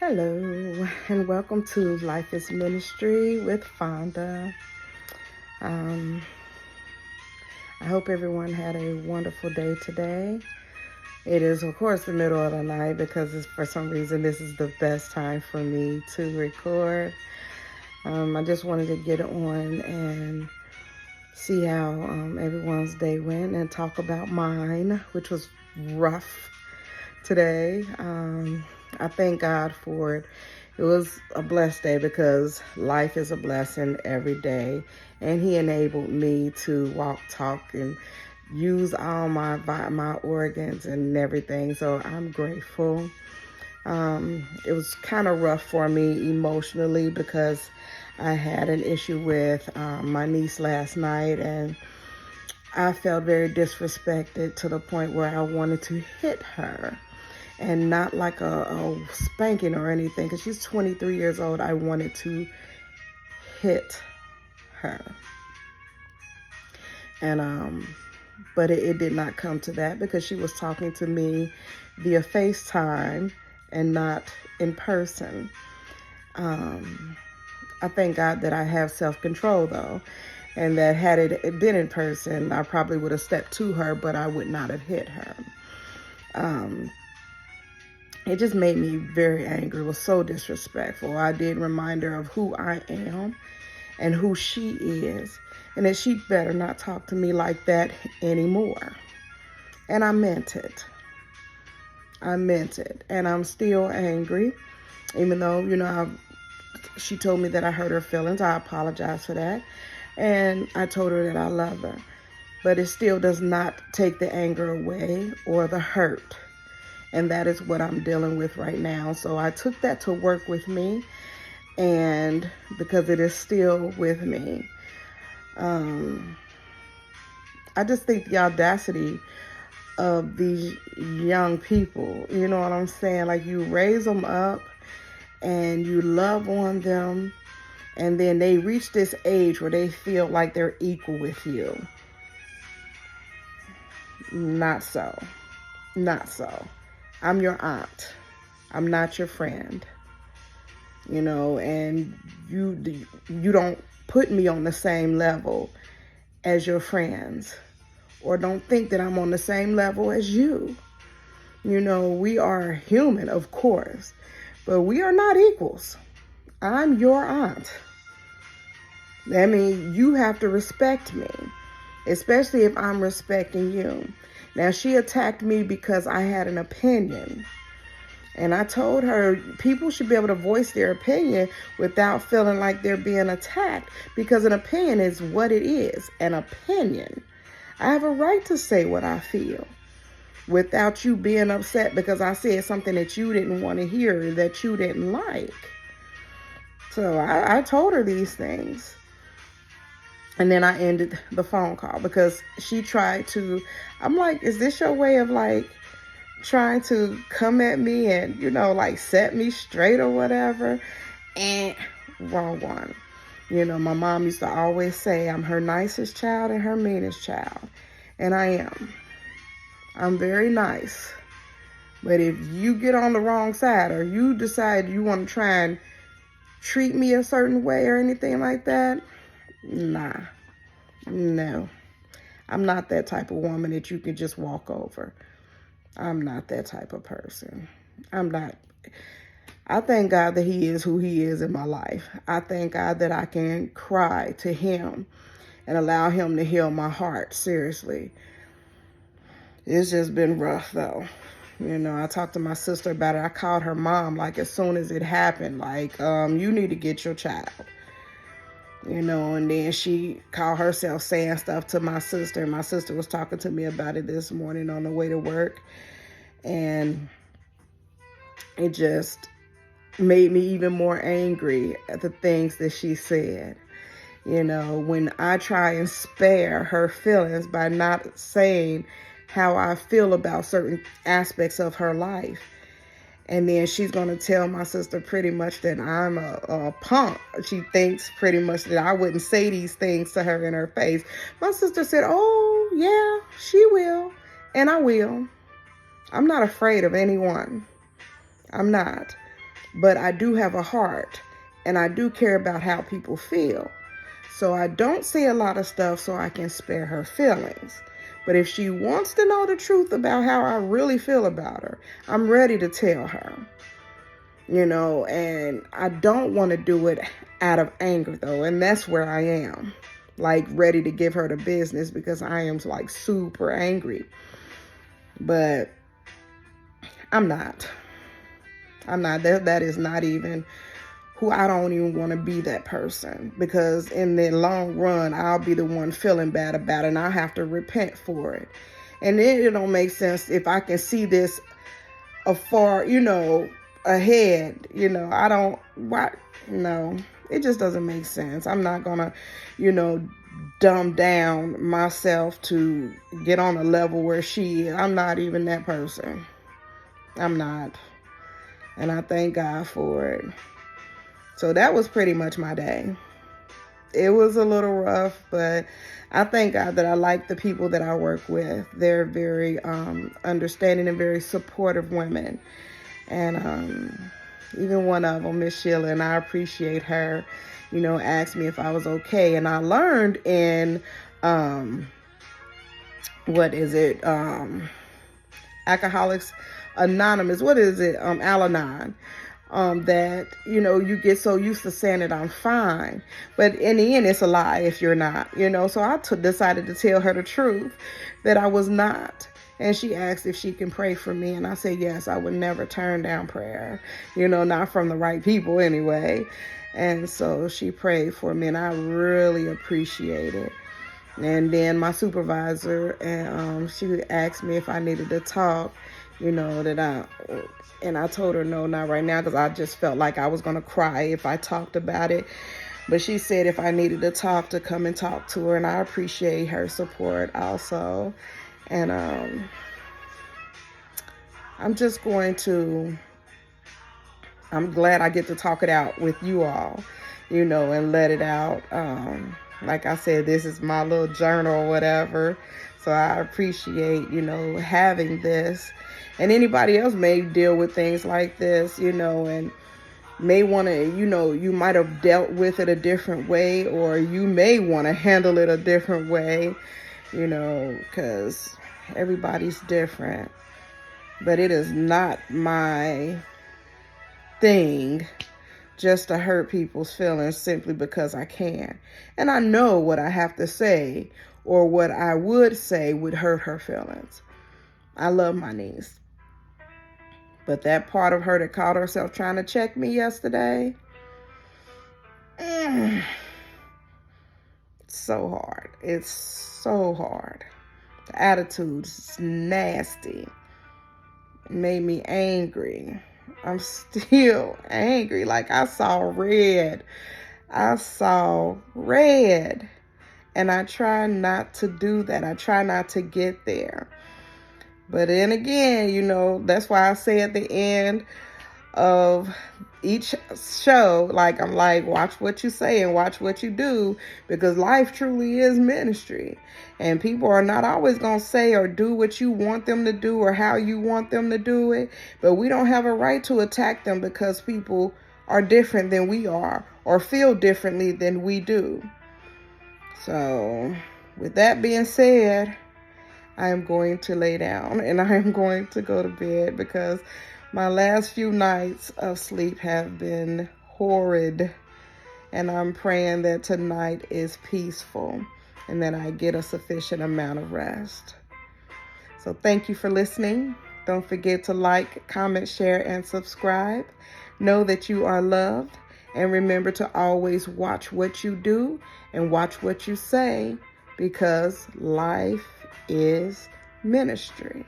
Hello, and welcome to Life is Ministry with Fonda. Um, I hope everyone had a wonderful day today. It is, of course, the middle of the night because for some reason this is the best time for me to record. I just wanted to get on and see how everyone's day went and talk about mine, which was rough today. I thank God for it. It was a blessed day because life is a blessing every day. And He enabled me to walk, talk, and use all my organs and everything. So I'm grateful. It was kind of rough for me emotionally because I had an issue with my niece last night, and I felt very disrespected to the point where I wanted to hit her. And not like a spanking or anything, because she's 23 years old. I wanted to hit her. And but it did not come to that because she was talking to me via FaceTime and not in person. I thank God that I have self-control though, and that had it been in person, I probably would have stepped to her, but I would not have hit her. It just made me very angry. It was so disrespectful. I did remind her of who I am and who she is, and that she better not talk to me like that anymore. And I meant it. I meant it. And I'm still angry, even though, she told me that I hurt her feelings. I apologize for that. And I told her that I love her. But it still does not take the anger away or the hurt. And that is what I'm dealing with right now. So I took that to work with me, and because it is still with me. I just think the audacity of these young people, you know what I'm saying? Like, you raise them up and you love on them, and then they reach this age where they feel like they're equal with you. Not so. Not so. I'm your aunt. I'm not your friend. And you don't put me on the same level as your friends, or don't think that I'm on the same level as you. We are human, of course, but we are not equals. I'm your aunt. I mean, you have to respect me, especially if I'm respecting you. Now, she attacked me because I had an opinion. And I told her people should be able to voice their opinion without feeling like they're being attacked, because an opinion is what it is, an opinion. I have a right to say what I feel without you being upset because I said something that you didn't want to hear, that you didn't like. So I told her these things. And then I ended the phone call because she tried to, I'm like, is this your way of like trying to come at me and, like set me straight or whatever? And wrong one. My mom used to always say I'm her nicest child and her meanest child. And I am. I'm very nice. But if you get on the wrong side, or you decide you want to try and treat me a certain way or anything like that, nah. No. I'm not that type of woman that you can just walk over. I'm not that type of person. I'm not. I thank God that He is who He is in my life. I thank God that I can cry to Him and allow Him to heal my heart. Seriously. It's just been rough, though. I talked to my sister about it. I called her mom, like, as soon as it happened, like, you need to get your child. And then she called herself saying stuff to my sister. My sister was talking to me about it this morning on the way to work. And it just made me even more angry at the things that she said. When I try and spare her feelings by not saying how I feel about certain aspects of her life. And then she's going to tell my sister pretty much that I'm a punk. She thinks pretty much that I wouldn't say these things to her in her face. My sister said, oh, yeah, she will. And I will. I'm not afraid of anyone. I'm not. but I do have a heart and I do care about how people feel. So I don't say a lot of stuff so I can spare her feelings. But if she wants to know the truth about how I really feel about her, I'm ready to tell her. And I don't want to do it out of anger though. And that's where I am, like ready to give her the business because I am like super angry. But I'm not. That is not even who. I don't even want to be that person, because in the long run, I'll be the one feeling bad about it and I'll have to repent for it. And then it don't make sense if I can see this afar, ahead, I don't, why, no, it just doesn't make sense. I'm not gonna, dumb down myself to get on a level where she is. I'm not even that person. I'm not. And I thank God for it. So that was pretty much my day. It was a little rough, but I thank God that I like the people that I work with. They're very understanding and very supportive women. And even one of them, Miss Sheila, and I appreciate her, asked me if I was okay. And I learned in, Alcoholics Anonymous, Al-Anon, that, you get so used to saying that I'm fine. But in the end, it's a lie if you're not, So I decided to tell her the truth, that I was not. And she asked if she can pray for me. And I said, yes, I would never turn down prayer, not from the right people anyway. And so she prayed for me, and I really appreciate it. And then my supervisor, and she asked me if I needed to talk, and I told her no, not right now, because I just felt like I was going to cry if I talked about it. But she said if I needed to talk, to come and talk to her, and I appreciate her support also. And I'm glad I get to talk it out with you all, and let it out. Like I said, this is my little journal or whatever. So I appreciate, having this. And anybody else may deal with things like this, and may want to, you might have dealt with it a different way, or you may want to handle it a different way, because everybody's different. But it is not my thing just to hurt people's feelings simply because I can. And I know what I have to say, or what I would say would hurt her feelings. I love my niece. But that part of her that caught herself trying to check me yesterday, it's so hard. It's so hard. The attitude's nasty. It made me angry. I'm still angry. Like I saw red. And I try not to do that. I try not to get there. But then again, that's why I say at the end of each show, I'm like, watch what you say and watch what you do, because life truly is ministry. And people are not always going to say or do what you want them to do or how you want them to do it. But we don't have a right to attack them because people are different than we are or feel differently than we do. So with that being said, I am going to lay down and I am going to go to bed, because my last few nights of sleep have been horrid. And I'm praying that tonight is peaceful and that I get a sufficient amount of rest. So thank you for listening. Don't forget to like, comment, share, and subscribe. Know that you are loved. And remember to always watch what you do and watch what you say, because life is ministry.